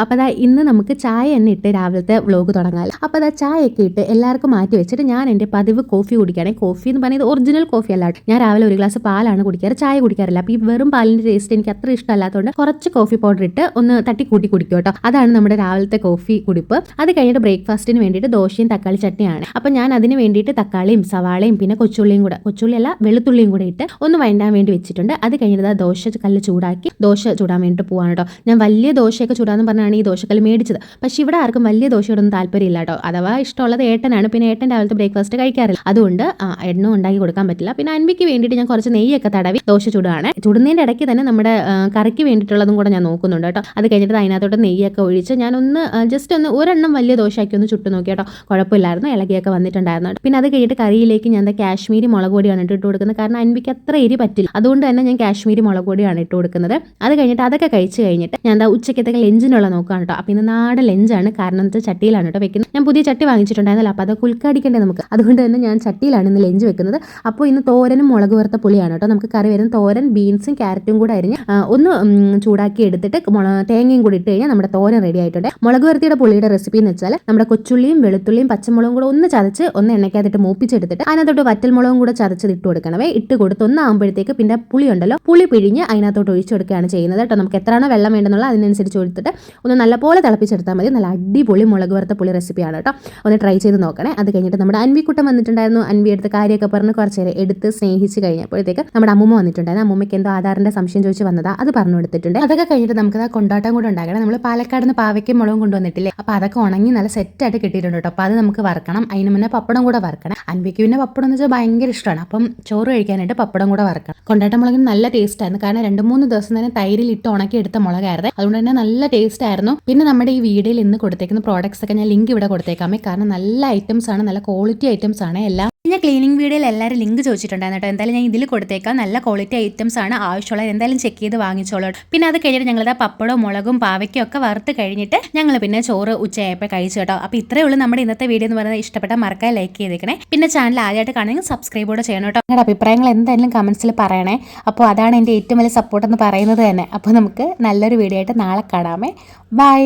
അപ്പോൾ അതാ ഇന്ന് നമുക്ക് ചായ തന്നെ ഇട്ട് രാവിലത്തെ വ്ലോഗ് തുടങ്ങാമല്ലോ. അപ്പോൾ അതാ ചായയൊക്കെ ഇട്ട് എല്ലാവർക്കും മാറ്റി വെച്ചിട്ട് ഞാൻ എൻ്റെ പതിവ് കോഫി കുടിക്കുകയാണെങ്കിൽ കോഫി എന്ന് പറയുന്നത് ഒറിജിനൽ കോഫി അല്ല. ഞാൻ രാവിലെ ഒരു ഗ്ലാസ് പാലാണ് കുടിക്കാറ്, ചായ കുടിക്കാറില്ല. അപ്പോൾ ഈ വെറും പാലിൻ്റെ ടേസ്റ്റ് എനിക്ക് അത്ര ഇഷ്ടമല്ലാത്തതുകൊണ്ട് കുറച്ച് കോഫി പൗഡർ ഇട്ട് ഒന്ന് തട്ടിക്കൂട്ടി കുടിക്കും കേട്ടോ. അതാണ് നമ്മുടെ രാവിലത്തെ കോഫി കുടിപ്പ്. അത് കഴിഞ്ഞിട്ട് ബ്രേക്ക്ഫാസ്റ്റിന് വേണ്ടിയിട്ട് ദോശയും തക്കാളി ചട്നിയാണ്. അപ്പോൾ ഞാൻ അതിന് വേണ്ടിയിട്ട് തക്കാളിയും സവാളയും പിന്നെ കൊച്ചുള്ളിയല്ല വെളുത്തുള്ളിയും കൂടെ ഇട്ട് ഒന്ന് വഴണ്ടാൻ വേണ്ടി വെച്ചിട്ടുണ്ട്. അത് കഴിഞ്ഞിട്ട് ദോശ കല്ല് ചൂടാക്കി ദോശ ചൂടാൻ വേണ്ടിയിട്ട് പോവാണ് കേട്ടോ. ഞാൻ വലിയ ദോശയൊക്കെ ചൂടാന്ന് പറഞ്ഞാണ് ഈ ദോശക്കല്ല് മേടിച്ചത്. പക്ഷേ ഇവിടെ ആർക്കും വലിയ ദോശയോടൊന്നും താല്പര്യമില്ല കേട്ടോ. അഥവാ ഇഷ്ടമുള്ളത് ഏട്ടനാണ്. പിന്നെ ഏട്ടൻ രാവിലത്തെ ബ്രേക്ക്ഫാസ്റ്റ് കഴിക്കാറില്ല, അതുകൊണ്ട് എണ്ണ ഉണ്ടാക്കി കൊടുക്കാൻ പറ്റില്ല. പിന്നെ അൻപിക്ക് വേണ്ടിയിട്ട് ഞാൻ കുറച്ച് നെയ്യൊക്കെ തടവി ദോശ ചൂടാണ്. ചുടുന്നതിൻ്റെ ഇടയ്ക്ക് തന്നെ നമ്മുടെ കറിക്ക് വേണ്ടിയിട്ടുള്ളതും കൂടെ ഞാൻ നോക്കുന്നുണ്ട് കേട്ടോ. അത് കഴിഞ്ഞിട്ട് അതിനകത്തോട്ട് നെയ്യൊക്കെ ഒഴിച്ച് ഞാനൊന്ന് ജസ്റ്റ് ഒന്ന് ഒരെണ്ണം വലിയ ദോശയാക്കി ഒന്ന് ചുട്ട് നോക്കി കേട്ടോ. കുഴപ്പമില്ലായിരുന്നു, ഇളകിയൊക്കെ വന്നിട്ടുണ്ടായിരുന്നു. പിന്നെ അത് കഴിഞ്ഞിട്ട് കറിയിലേക്ക് ഞാൻ കാശ്മീരി മുളക് പൊടിയാണ് ഇട്ട് കൊടുക്കുന്നത്. കാരണം അൻപിക്ക് അത്ര എരി പറ്റില്ല, അതുകൊണ്ട് തന്നെ ഞാൻ കാശ്മീരി മുളക് പൊടിയാണ് ഇട്ട് കൊടുക്കുന്നത്. അത് കഴിഞ്ഞിട്ട് അതൊക്കെ കഴിച്ച് കഴിഞ്ഞിട്ട് ഞാൻ ഉച്ചക്കത്തേക്ക് ലഞ്ചിനുള്ള നോക്കുകയാണ് കേട്ടോ. അപ്പോൾ ഇന്ന് നാടൻ ലഞ്ചാണ്. കാരണം എന്താ ചട്ടിയിലാണ് കേട്ടോ വെക്കുന്നത്. ഞാൻ പുതിയ ചട്ടി വാങ്ങിച്ചിട്ടുണ്ടായിരുന്നല്ലോ, അപ്പോൾ അതൊക്കെ ഉൾക്കാടിക്കണ്ടേ നമുക്ക്, അതുകൊണ്ട് തന്നെ ഞാൻ ചട്ടിയിലാണ് ഇന്ന് ലഞ്ച് വെക്കുന്നത്. അപ്പോൾ ഇന്ന് തോരനും മുളക് വറുത്ത പുളിയാണ് കേട്ടോ. നമുക്ക് കറി വരുന്ന തോരൻ ബീൻസും ക്യാരറ്റും കൂടെ അരിഞ്ഞ് ഒന്ന് ചൂടാക്കി എടുത്തിട്ട് തേങ്ങയും കൂടി ഇട്ട് കഴിഞ്ഞാൽ നമ്മുടെ തോരൻ റെഡി ആയിട്ടുണ്ട്. മുളക് വറുത്തിയുടെ പുളിയുടെ റെസിപ്പി എന്ന് വെച്ചാൽ നമ്മുടെ കൊച്ചുള്ളിയും വെളുത്തുള്ളിയും പച്ചമുളകും കൂടെ ഒന്ന് ചതച്ച് ഒന്ന് എണ്ണയ്ക്കകത്തിട്ട് മൂപ്പിച്ചെടുത്തിട്ട് അതിനകത്തോട്ട് വറ്റൽമുളകും കൂടെ ചതച്ച് ഇട്ട് കൊടുക്കണവേ. ഇട്ട് കൊടുത്ത് ഒന്നാകുമ്പോഴത്തേക്ക് പിന്നെ പുളി ഉണ്ടല്ലോ, പുളി പിഴിഞ്ഞ് അതിനകത്തോട്ട് ഒഴിച്ചു കൊടുക്കുകയാണ് ചെയ്യുന്നത് കേട്ടോ. നമുക്ക് എത്രയാണോ വെള്ളം വേണ്ടെന്നുള്ള അതിനനുസരിച്ച് കൊടുത്തിട്ട് ഒന്ന് നല്ലപോലെ തിളപ്പിച്ചെടുത്താൽ മതി. നല്ല അടിപൊളി മുളക് വറുത്ത പുളി റെസിപ്പിയാണ് കേട്ടോ. ഒന്ന് ട്രൈ ചെയ്ത് നോക്കണേ. അത് കഴിഞ്ഞിട്ട് നമ്മുടെ അൻവിക്കുട്ടൻ വന്നിട്ടുണ്ടായിരുന്നു. അൻവി എടുത്ത് കാര്യമൊക്കെ പറഞ്ഞ് കുറച്ച് നേരം എടുത്ത് സ്നേഹിച്ച് കഴിഞ്ഞപ്പോഴത്തേക്ക് നമ്മുടെ അമ്മൂമ്മ വന്നിട്ടുണ്ടായിരുന്നു. അമ്മൂമ്മയ്ക്ക് എന്തോ ആധാറിൻ്റെ സംശയം ചോദിച്ച് വന്നതാ, അത് പറഞ്ഞു കൊടുത്തിട്ടുണ്ട്. അതൊക്കെ കഴിഞ്ഞിട്ട് നമുക്ക് ആ കൊണ്ടാട്ടം കൂടെ ഉണ്ടാക്കണം. നമ്മൾ പാലക്കാട് നിന്ന് പാവയ്ക്കും മുളകും കൊണ്ടുവന്നിട്ടില്ലേ, അപ്പോൾ അതൊക്കെ ഉണങ്ങി നല്ല സെറ്റായിട്ട് കിട്ടിയിട്ടുണ്ട് കേട്ടോ. അപ്പോൾ അത് നമുക്ക് വറക്കണം. അതിന് മുന്നേ പപ്പടം കൂടെ വറക്കണം. അൻവിക്ക് പിന്നെ പപ്പടം എന്ന് വെച്ചാൽ ഭയങ്കര ഇഷ്ടമാണ്. അപ്പം ചോറ് കഴിക്കാനായിട്ട് പപ്പടം കൂടെ വറക്കണം. കൊണ്ടാട്ടം മുളകിന് നല്ല ടേസ്റ്റ് ആയിരുന്നു. കാരണം 2-3 ദിവസം തന്നെ തൈരിലിട്ട് ഉണക്കി എടുത്ത മുളകായിരുന്നു. അതുകൊണ്ട് തന്നെ നല്ല ടേസ്റ്റ് ആയിരുന്നു. പിന്നെ നമ്മുടെ ഈ വീഡിയോയിൽ ഇന്ന് കൊടുത്തേക്കുന്ന പ്രോഡക്ട്സ് ഒക്കെ ഞാൻ ലിങ്ക് ഇവിടെ കൊടുത്തേക്കാമേ. കാരണം നല്ല ഐറ്റംസ് ആണ്, നല്ല ക്വാളിറ്റി ഐറ്റംസ് ആണ് എല്ലാം. ഞാൻ ക്ലീനിങ് വീഡിയോയിൽ എല്ലാവരും ലിങ്ക് ചോദിച്ചിട്ടുണ്ടായിരുന്നു കേട്ടോ. എന്തായാലും ഞാൻ ഇതിൽ കൊടുത്തേക്കാം. നല്ല ക്വാളിറ്റി ഐറ്റംസ് ആണ്, ആവശ്യമുള്ളത് എന്തായാലും ചെക്ക് ചെയ്ത് വാങ്ങിച്ചോളൂ. പിന്നെ അത് കഴിഞ്ഞിട്ട് ഞങ്ങളിതാ പപ്പടവും മുളകും പാവയ്ക്കും ഒക്കെ വറുത്ത് കഴിഞ്ഞിട്ട് ഞങ്ങൾ പിന്നെ ചോറ് ഉച്ചയായപ്പോൾ കഴിച്ചു കേട്ടോ. അപ്പോൾ ഇത്രയേ ഉള്ളൂ നമ്മുടെ ഇന്നത്തെ വീഡിയോ എന്ന് പറയുന്നത്. ഇഷ്ടപ്പെട്ടാൽ മറക്കാൻ ലൈക്ക് ചെയ്തേക്കണേ. പിന്നെ ചാനൽ ആദ്യമായിട്ട് കാണുമെങ്കിൽ സബ്സ്ക്രൈബ് കൂടെ ചെയ്യണം കേട്ടോ. നിങ്ങളുടെ അഭിപ്രായങ്ങൾ എന്തായാലും കമൻസിൽ പറയണേ. അപ്പോൾ അതാണ് എൻ്റെ ഏറ്റവും വലിയ സപ്പോർട്ട് എന്ന് പറയുന്നത് തന്നെ. അപ്പോൾ നമുക്ക് നല്ലൊരു വീഡിയോ ആയിട്ട് നാളെ കാണാമേ. ബൈ.